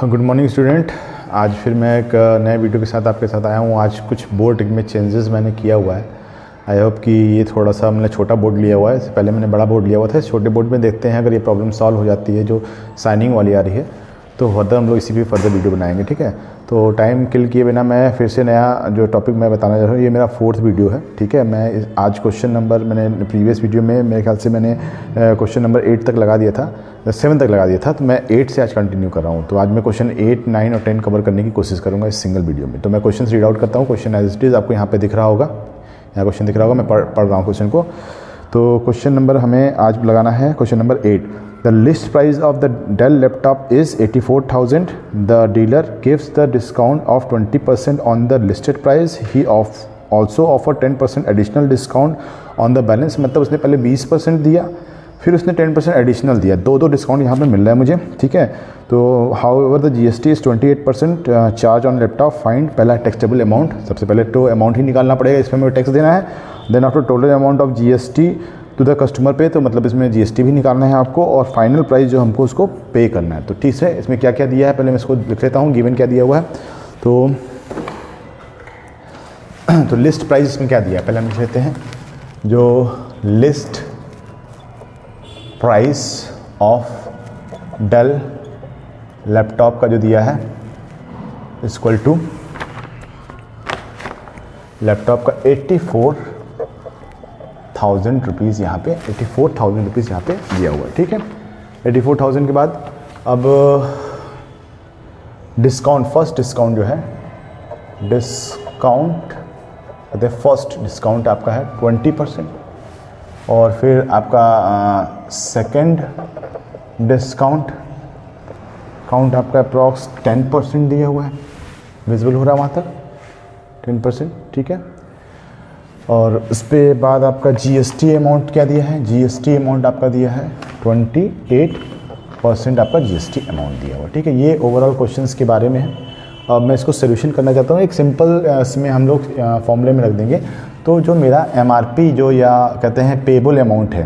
Good morning student. आज फिर मैं एक नए वीडियो के साथ आपके साथ आया हूँ। आज कुछ बोर्ड में चेंजेस मैंने किया हुआ है। आई होप कि ये थोड़ा सा मैंने छोटा बोर्ड लिया हुआ है, इससे पहले मैंने बड़ा बोर्ड लिया हुआ था। इस छोटे बोर्ड में देखते हैं अगर ये प्रॉब्लम सॉल्व हो जाती है, जो साइनिंग वाली आ रही है, तो फर्दर हम लोग इसी पे फर्दर वीडियो बनाएंगे। ठीक है, तो टाइम किल किए बिना मैं फिर से नया जो टॉपिक मैं बताना चाह रहा हूँ, ये मेरा 4th वीडियो है। ठीक है, मैं आज क्वेश्चन नंबर मैंने प्रीवियस वीडियो में मेरे ख्याल से मैंने क्वेश्चन नंबर 8 तक लगा दिया था, 7 तक लगा दिया था, तो मैं 8 से आज कंटिन्यू कर रहा हूँ। तो आज मैं क्वेश्चन 8, 9 और 10 कवर करने की कोशिश करूँगा इस सिंगल वीडियो में। तो मैं क्वेश्चन रीड आउट करता हूँ। क्वेश्चन एज इट इज़ आपको यहाँ पे दिख रहा होगा, यहाँ क्वेश्चन दिख रहा होगा, मैं पढ़ रहा हूँ क्वेश्चन को। तो क्वेश्चन नंबर हमें आज लगाना है question number 8। The list price of the Dell laptop is 84,000. The dealer gives the discount of 20% on the listed price. He also offer 10% additional discount on the balance. मतलब उसने पहले 20% दिया, फिर उसने 10% एडिशनल दिया। दो डिस्काउंट यहाँ पे मिल रहा है मुझे। ठीक है, तो however the GST is 28% charge on laptop. Find पहला टैक्सेबल अमाउंट, सबसे पहले तो अमाउंट ही निकालना पड़ेगा, इसमें हमें टैक्स देना है। Then after total amount of GST to the customer pay, तो मतलब इसमें GST भी निकालना है आपको, और फाइनल प्राइस जो हमको उसको पे करना है। तो ठीक है, इसमें क्या क्या दिया है पहले मैं इसको लिख लेता हूँ, गिवन क्या दिया हुआ है। तो लिस्ट प्राइस इसमें क्या दिया है पहले हम लिख लेते हैं। जो list price of Dell laptop का जो दिया है इक्वल टू लैपटॉप का 84,000 रुपीज़ यहाँ पे, 84,000 रुपीज़ यहाँ पे दिया हुआ है। ठीक है, 84,000 के बाद अब डिस्काउंट, फर्स्ट डिस्काउंट जो है, डिस्काउंट फर्स्ट डिस्काउंट आपका है 20%, और फिर आपका सेकंड डिस्काउंट आपका अप्रॉक्स 10% दिया हुआ है, विजिबल हो रहा है वहाँ तक 10%। ठीक है, और उस पर बाद आपका GST अमाउंट क्या दिया है, GST अमाउंट आपका दिया है 28% आपका GST अमाउंट दिया हुआ। ठीक है, ये ओवरऑल क्वेश्चंस के बारे में है। अब मैं इसको सोल्यूशन करना चाहता हूँ। एक सिंपल इसमें हम लोग फॉर्मूले में रख देंगे। तो जो मेरा MRP जो या कहते हैं पेबल अमाउंट है,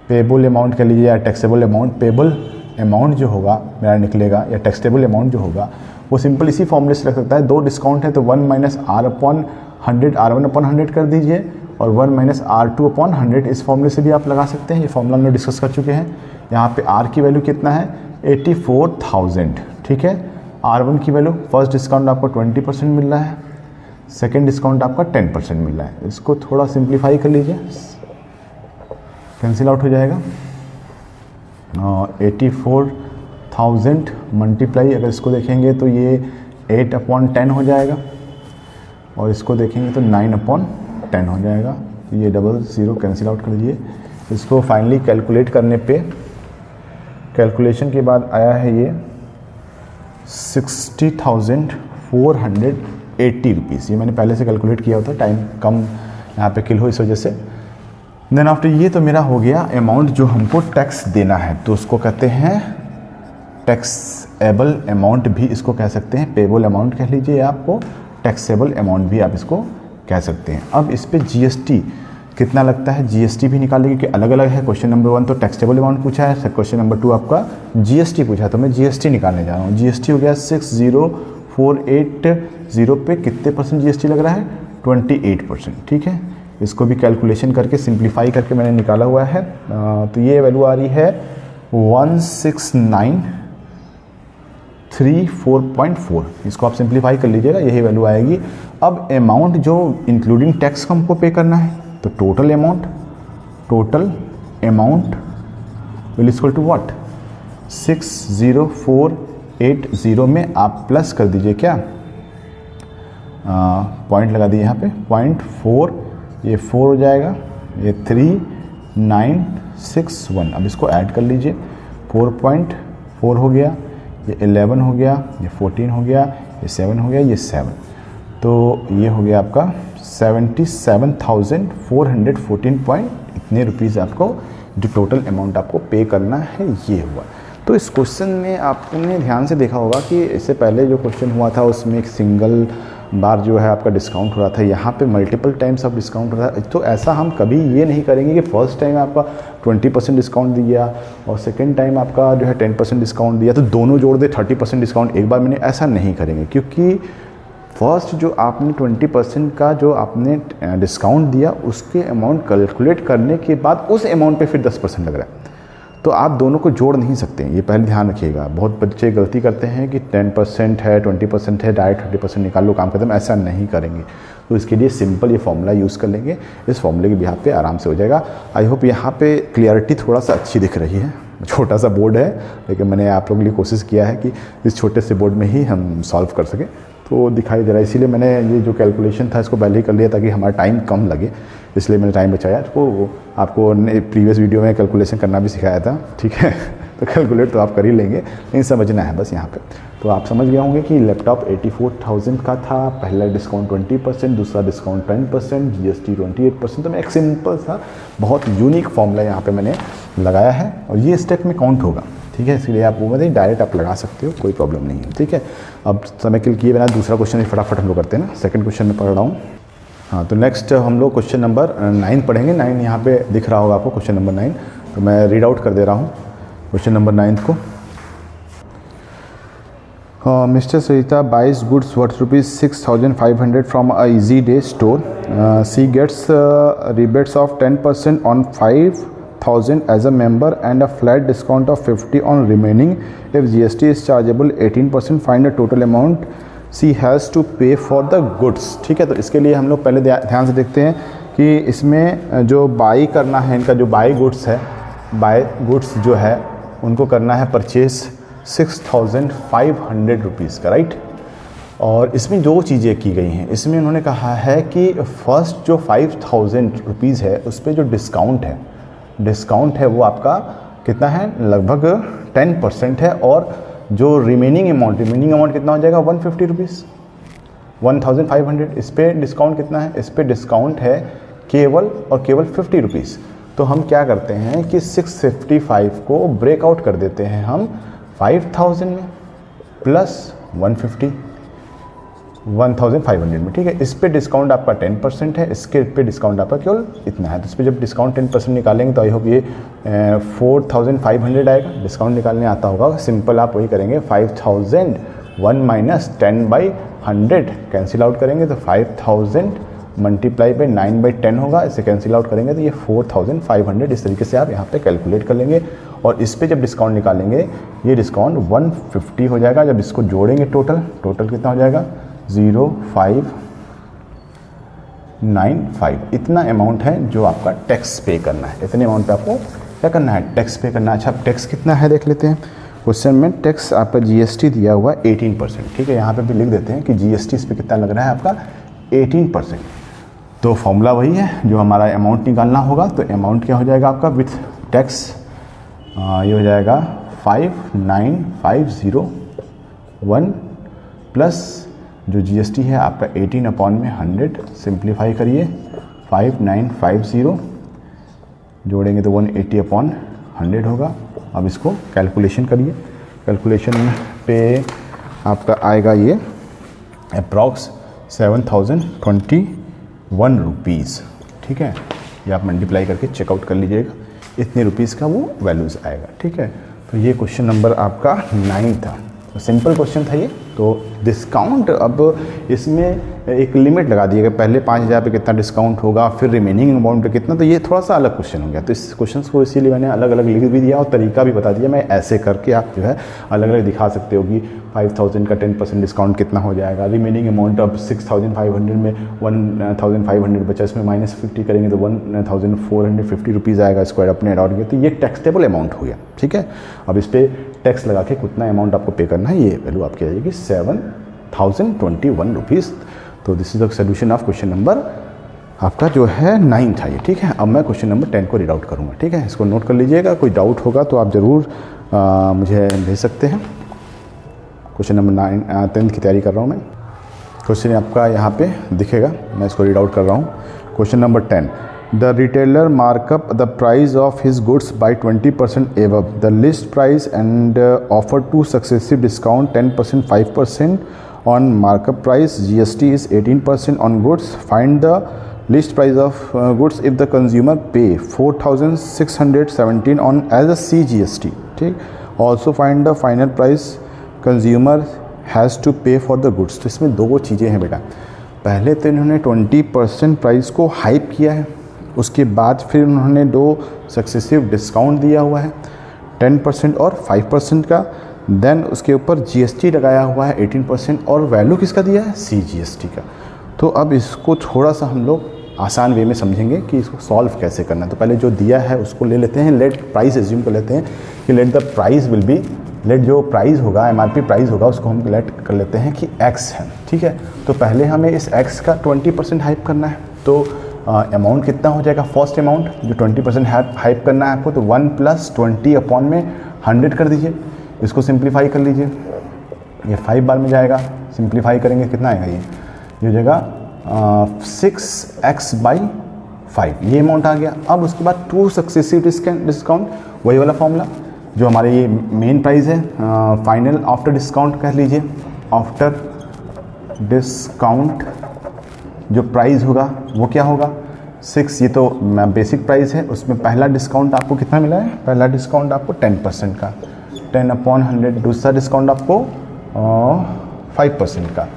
पेबल अमाउंट कह लीजिए या टैक्सेबल अमाउंट, पेबल अमाउंट जो होगा मेरा निकलेगा, या टैक्सेबल अमाउंट जो होगा, वो सिंपल इसी फॉर्मूले से रख सकता है। दो डिस्काउंट है तो 1 - R/100 R1/100 कर दीजिए, और 1 - R2/100 इस फॉर्मूले से भी आप लगा सकते हैं। ये फॉर्मूला हम लोग डिस्कस कर चुके हैं। यहाँ पे R की वैल्यू कितना है, 84,000। ठीक है, R1 की वैल्यू, फर्स्ट डिस्काउंट आपको 20% मिल रहा है, सेकेंड डिस्काउंट आपका 10% मिल रहा है। इसको थोड़ा सिंप्लीफाई कर लीजिए, कैंसिल आउट हो जाएगा। 84,000 मल्टीप्लाई, अगर इसको देखेंगे तो ये 8/10 हो जाएगा, और इसको देखेंगे तो 9/10 हो जाएगा। ये 00 कैंसिल आउट कर दीजिए। इसको फाइनली कैलकुलेट करने पे, कैलकुलेशन के बाद आया है ये 60,480 रुपीज़। ये मैंने पहले से कैलकुलेट किया होता, टाइम कम यहाँ पे किल हो इस वजह से। देन आफ्टर ये तो मेरा हो गया अमाउंट जो हमको टैक्स देना है, तो उसको कहते हैं टैक्सेबल अमाउंट भी इसको कह सकते हैं, पेबल अमाउंट कह लीजिए, या आपको टैक्सेबल अमाउंट भी आप इसको कह सकते हैं। अब इस पे GST कितना लगता है, GST भी निकालेंगे क्योंकि अलग अलग है। क्वेश्चन नंबर 1 तो टैक्सेबल अमाउंट पूछा है, क्वेश्चन नंबर 2 आपका GST पूछा है, तो मैं GST निकालने जा रहा हूँ। GST हो गया 60,480 पे कितने % GST लग रहा है, 28%। ठीक है, इसको भी कैलकुलेशन करके सिंप्लीफाई करके मैंने निकाला हुआ है। तो ये वैल्यू आ रही है 16934.4। इसको आप सिंप्लीफाई कर लीजिएगा, यही वैल्यू आएगी। अब अमाउंट जो इंक्लूडिंग टैक्स को हमको पे करना है, तो total amount will equal to what, 60,480 में आप प्लस कर दीजिए क्या, पॉइंट लगा दिए यहाँ पे 0.4, ये 4 हो जाएगा, ये 3961। अब इसको ऐड कर लीजिए, 4.4 हो गया, ये 11 हो गया, ये 14 हो गया, ये 7 हो गया, ये 7, तो ये हो गया आपका 77,414 इतने रुपीज़ आपको जो टोटल अमाउंट आपको पे करना है, ये हुआ। तो इस क्वेश्चन में आपने ध्यान से देखा होगा कि इससे पहले जो क्वेश्चन हुआ था उसमें एक सिंगल बार जो है आपका डिस्काउंट हो रहा था, यहाँ पे मल्टीपल टाइम्स ऑफ डिस्काउंट हो रहा है। तो ऐसा हम कभी ये नहीं करेंगे कि फर्स्ट टाइम आपका 20% डिस्काउंट दिया और सेकेंड टाइम आपका जो है 10% डिस्काउंट दिया तो दोनों जोड़ दे 30% डिस्काउंट एक बार मैंने, ऐसा नहीं करेंगे। क्योंकि फर्स्ट जो आपने 20% का जो आपने डिस्काउंट दिया उसके अमाउंट कैलकुलेट करने के बाद उस अमाउंट पे फिर 10% लग रहा है, तो आप दोनों को जोड़ नहीं सकते, ये पहले ध्यान रखिएगा। बहुत बच्चे गलती करते हैं कि 10% है 20% है डायरेक्ट 30% निकाल लो काम खत्म, ऐसा नहीं करेंगे। तो इसके लिए सिंपल ये फॉर्मूला यूज़ कर लेंगे, इस फॉर्मूले के बिहाफ पे आराम से हो जाएगा। आई होप यहाँ पे क्लियरिटी थोड़ा सा अच्छी दिख रही है। छोटा सा बोर्ड है लेकिन मैंने आप लोगों के लिए कोशिश किया है कि इस छोटे से बोर्ड में ही हम सॉल्व कर सकें, तो दिखाई दे रहा है। इसीलिए मैंने ये जो कैलकुलेशन था इसको पहले ही कर लिया ताकि हमारा टाइम कम लगे, इसलिए मैंने टाइम बचाया। तो आपको प्रीवियस वीडियो में कैलकुलेशन करना भी सिखाया था, ठीक है। तो कैलकुलेट तो आप कर ही लेंगे, लेकिन समझना है बस यहाँ पे। तो आप समझ गए होंगे कि लैपटॉप 84,000 का था, पहला डिस्काउंट 20%, दूसरा डिस्काउंट 10%, GST 28%। तो मैं एक सिंपल सा बहुत यूनिक फॉर्मूला यहाँ पे मैंने लगाया है और ये स्टेप में काउंट होगा, ठीक है। इसलिए आप वो मतलब डायरेक्ट आप लगा सकते हो, कोई प्रॉब्लम नहीं है, ठीक है। अब समय के लिए किए बिना दूसरा क्वेश्चन फटाफट हम लोग करते हैं ना। सेकंड क्वेश्चन में पढ़ रहा हूँ। हाँ, तो नेक्स्ट हम लोग क्वेश्चन नंबर 9 पढ़ेंगे। 9 यहाँ पे दिख रहा होगा आपको, क्वेश्चन नंबर 9। तो मैं रीड आउट कर दे रहा हूँ क्वेश्चन नंबर 9 को। Mister Sarita buys goods worth ₹6,500 from a Easy Day store. She gets rebates of 10% on 5,000 as a member and a flat discount of 50 on remaining. If GST is chargeable 18%, find the total amount she has to pay for the goods। ठीक है, तो इसके लिए हम लोग पहले ध्यान से देखते हैं कि इसमें जो बाई करना है, इनका जो बाई गुड्स है, बाई गुड्स जो है उनको करना है परचेज 6,500 रुपीज़ का, राइट। और इसमें दो चीज़ें की गई हैं। इसमें उन्होंने कहा है कि फर्स्ट जो 5,000 रुपीज़ है उस पर जो डिस्काउंट है वो आपका कितना है, लगभग 10% है। और जो रिमेनिंग अमाउंट कितना हो जाएगा, 150 रुपीज़, 1,500। इस पर डिस्काउंट कितना है, इस पर डिस्काउंट है केवल 50 रुपीज़। तो हम क्या करते हैं कि 655 को ब्रेकआउट कर देते हैं हम 5,000 में प्लस 150, 1,500 में, ठीक है। इस पे डिस्काउंट आपका 10% है, इसके पे डिस्काउंट आपका केवल इतना है। तो इस पर जब डिस्काउंट 10% निकालेंगे तो आई होप ये 4,500 आएगा। डिस्काउंट निकालने आता होगा, सिंपल आप वही करेंगे, 5,000 1 माइनस 10/100 कैंसिल आउट करेंगे तो 5,000 मल्टीप्लाई बाई 9/10 होगा। इसे कैंसिल आउट करेंगे तो ये 4,500। इस तरीके से आप यहाँ पे कैलकुलेट कर लेंगे और इस पे जब डिस्काउंट निकालेंगे ये डिस्काउंट 150 हो जाएगा। जब इसको जोड़ेंगे टोटल कितना हो जाएगा, 0,595। इतना अमाउंट है जो आपका टैक्स पे करना है। इतने अमाउंट पे आपको क्या करना है, टैक्स पे करना है। अच्छा, टैक्स कितना है देख लेते हैं। क्वेश्चन में टैक्स आपका GST दिया हुआ 18%, ठीक है। यहाँ पे भी लिख देते हैं कि GST इस पर कितना लग रहा है आपका, 18%। तो फॉर्मूला वही है जो हमारा अमाउंट निकालना होगा। तो अमाउंट क्या हो जाएगा आपका विथ टैक्स, ये हो जाएगा 5,950,1 प्लस जो GST है आपका 18/100। सिंप्लीफाई करिए, 5,950 जोड़ेंगे तो 180/100 होगा। अब इसको कैलकुलेशन करिए। कैलकुलेशन पे आपका आएगा ये अप्रॉक्स 7,021 रुपीज़, ठीक है। ये आप मल्टीप्लाई करके चेकआउट कर लीजिएगा, इतने रुपीज़ का वो वैल्यूज़ आएगा, ठीक है। तो ये क्वेश्चन नंबर आपका 9 था। तो सिंपल क्वेश्चन था ये। तो डिस्काउंट, अब इसमें एक लिमिट लगा दिएगा, पहले 5,000 पे कितना डिस्काउंट होगा, फिर रिमेनिंग अमाउंट पे कितना। तो ये थोड़ा सा अलग क्वेश्चन हो गया। तो इस क्वेश्चन को इसीलिए मैंने अलग अलग लिख भी दिया और तरीका भी बता दिया। मैं ऐसे करके आप जो है अलग अलग दिखा सकते हो कि 5,000 का 10% डिस्काउंट कितना हो जाएगा, रिमेनिंग अमाउंट अब 6,500 में 1,500 बचा, इसमें -50 करेंगे तो 1,450 रुपीज़ आएगा स्क्वायर अपने अडाउट के। तो ये टैक्सेबल अमाउंट हो गया, ठीक है। अब इस पर टैक्स लगा के कितना अमाउंट आपको पे करना है, ये वैल्यू आपकी आ जाएगी 7,021 रुपीज़। तो this is the solution of question number आपका जो है 9 था ये, ठीक है। अब मैं क्वेश्चन नंबर 10 को रीड आउट करूँगा, ठीक है। इसको नोट कर लीजिएगा, कोई डाउट होगा तो आप ज़रूर मुझे भेज सकते हैं। क्वेश्चन नंबर 10 की तैयारी कर रहा हूँ मैं। क्वेश्चन आपका यहाँ पे दिखेगा, मैं इसको रीड आउट कर रहा हूँ। Question number 10, the retailer markup the price of his goods by 20% above the list price and offer to successive discount 10%, 5% on markup price GST is 18% on goods, find the list price of goods if the consumer pay 4617 on as a CGST, ठीक। Also find the final price consumer has to pay for the goods. तो इसमें दो चीज़ें हैं बेटा, पहले तो इन्होंने 20% प्राइस को हाइप किया है, उसके बाद फिर उन्होंने दो सक्सेसिव डिस्काउंट दिया हुआ है 10% और 5% का, देन उसके ऊपर GST लगाया हुआ है 18% और वैल्यू किसका दिया है, CGST का। तो अब इसको थोड़ा सा हम लोग आसान वे में समझेंगे कि इसको सॉल्व कैसे करना है। तो पहले जो दिया है उसको ले लेते हैं, लेट प्राइस एज्यूम कर लेते हैं कि let the price will be, let जो प्राइस होगा MRP प्राइस होगा उसको हम लेट कर लेते हैं कि X है, ठीक है। तो पहले हमें इस X का 20% हाइप करना है, तो अमाउंट कितना हो जाएगा, फर्स्ट अमाउंट जो 20% हाइप करना है आपको, तो 1 + 20 अपॉन में 100 कर दीजिए। इसको सिंप्लीफाई कर लीजिए, ये 5 बार में जाएगा, सिंप्लीफाई करेंगे कितना आएगा, ये हो जाएगा 6x/5, ये अमाउंट आ गया। अब उसके बाद 2 सक्सेसिव डिस्काउंट, वही वाला फॉर्मूला जो हमारे ये मेन प्राइस है, फाइनल आफ्टर डिस्काउंट कह लीजिए, आफ्टर डिस्काउंट जो प्राइस होगा वो क्या होगा 6, ये तो बेसिक प्राइस है, उसमें पहला डिस्काउंट आपको कितना मिला है, पहला डिस्काउंट आपको 10% का, 10/100, दूसरा डिस्काउंट आपको 5% का।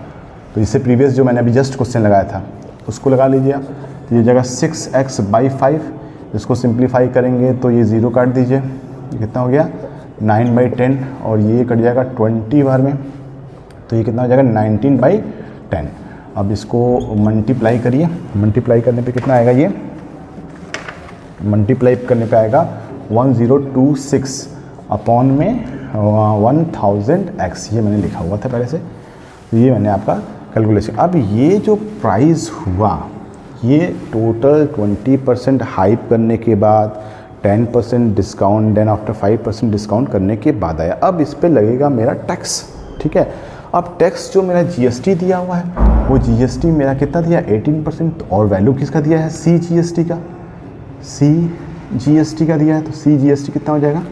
तो इससे प्रीवियस जो मैंने अभी जस्ट क्वेश्चन लगाया था उसको लगा लीजिए आप, तो ये जगह 6x/5, इसको सिंप्लीफाई करेंगे तो ये 0 काट दीजिए, कितना हो गया 9/10, और ये कट जाएगा 20 बार में, तो ये कितना हो जाएगा 19/10। अब इसको मल्टीप्लाई करिए, मल्टीप्लाई करने पे कितना आएगा, ये मल्टीप्लाई करने पे आएगा 1026 अपॉन में 1000x, ये मैंने लिखा हुआ था पहले से, तो ये मैंने आपका कैलकुलेशन। अब ये जो प्राइस हुआ ये टोटल 20% हाइप करने के बाद 10% डिस्काउंट, देन आफ्टर 5% डिस्काउंट करने के बाद आया। अब इस पे लगेगा मेरा टैक्स, ठीक है। अब टैक्स जो मेरा GST दिया हुआ है वो GST मेरा कितना दिया 18%, और वैल्यू किसका दिया है CGST का, CGST का दिया है, तो CGST कितना हो जाएगा,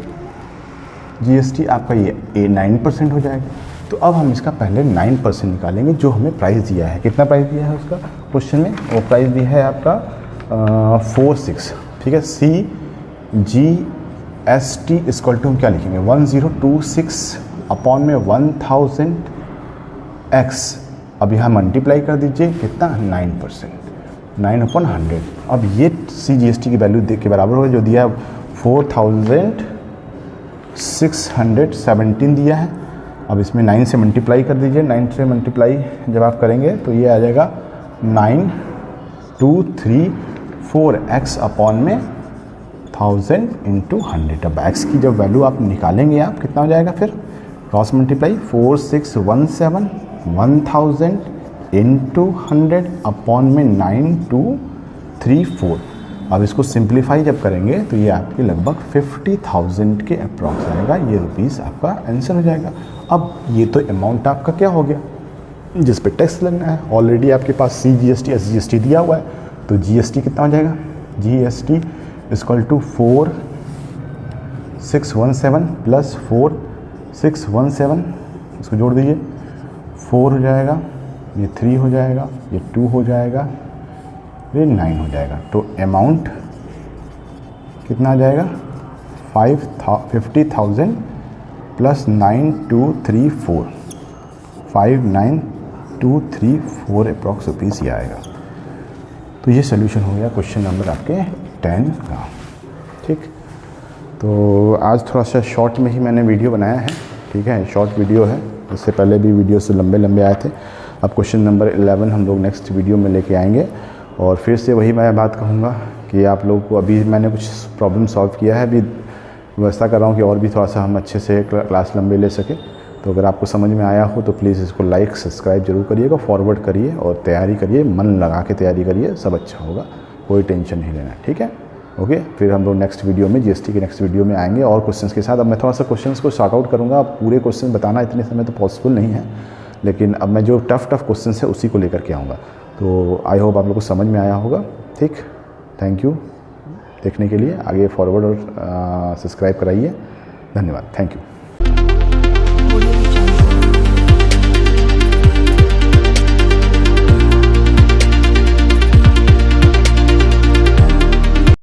GST आपका ये 9% हो जाएगा। तो अब हम इसका पहले 9% निकालेंगे जो हमें प्राइस दिया है, कितना प्राइस दिया है उसका क्वेश्चन में, वो प्राइस दिया है आपका 46, ठीक है। CGST इक्वल टू हम क्या लिखेंगे 1026 अपॉन में 1000x, अब यहाँ मल्टीप्लाई कर दीजिए कितना 9%, 9/100। अब ये CGST की वैल्यू देख के बराबर होगा जो दिया है 4617 दिया है। अब इसमें 9 से मल्टीप्लाई कर दीजिए, 9 से मल्टीप्लाई जब आप करेंगे तो ये आ जाएगा 9234x अपॉन में 1000 × 100। अब x की जब वैल्यू आप निकालेंगे आप कितना हो जाएगा, फिर क्रॉस मल्टीप्लाई 4617 1000 × 100 अपॉन में 9234। अब इसको सिंप्लीफाई जब करेंगे तो ये आपके लगभग 50,000 के अप्रॉक्स आएगा, ये रुपीस आपका आंसर हो जाएगा। अब ये तो अमाउंट आपका क्या हो गया जिस पे टैक्स लगना है, ऑलरेडी आपके पास CGST SGST दिया हुआ है, तो GST कितना हो जाएगा, GST इक्वल टू 4617 प्लस 4617, इसको जोड़ दीजिए, 4 हो जाएगा, ये 3 हो जाएगा, ये 2 हो जाएगा, ये 9 हो जाएगा। तो अमाउंट कितना आ जाएगा 50,000 प्लस 9234, 59234 अप्रॉक्स रुपीज़ ये आएगा। तो ये सोल्यूशन हो गया क्वेश्चन नंबर आपके 10 का, ठीक। तो आज थोड़ा सा शॉर्ट में ही मैंने वीडियो बनाया है, ठीक है, शॉर्ट वीडियो है, इससे पहले भी वीडियो से लंबे लंबे आए थे। अब क्वेश्चन नंबर 11 हम लोग नेक्स्ट वीडियो में लेके आएंगे, और फिर से वही मैं बात कहूँगा कि आप लोग को अभी मैंने कुछ प्रॉब्लम सॉल्व किया है, अभी व्यवस्था कर रहा हूँ कि और भी थोड़ा सा हम अच्छे से क्लास लंबे ले सके। तो अगर आपको समझ में आया हो तो प्लीज़ इसको लाइक सब्सक्राइब जरूर करिएगा, फॉरवर्ड करिए और तैयारी करिए, मन लगा के तैयारी करिए, सब अच्छा होगा, कोई टेंशन नहीं लेना, ठीक है। ओके, फिर हम लोग नेक्स्ट वीडियो में GST के नेक्स्ट वीडियो में आएंगे और क्वेश्चंस के साथ। अब मैं थोड़ा सा क्वेश्चंस को शॉर्ट आउट करूँगा, अब पूरे क्वेश्चन बताना इतने समय तो पॉसिबल नहीं है, लेकिन अब मैं जो टफ़ क्वेश्चंस है उसी को लेकर के आऊँगा। तो आई होप आप लोग को समझ में आया होगा, ठीक। थैंक यू देखने के लिए, आगे फॉरवर्ड और सब्सक्राइब कराइए, धन्यवाद, थैंक यू।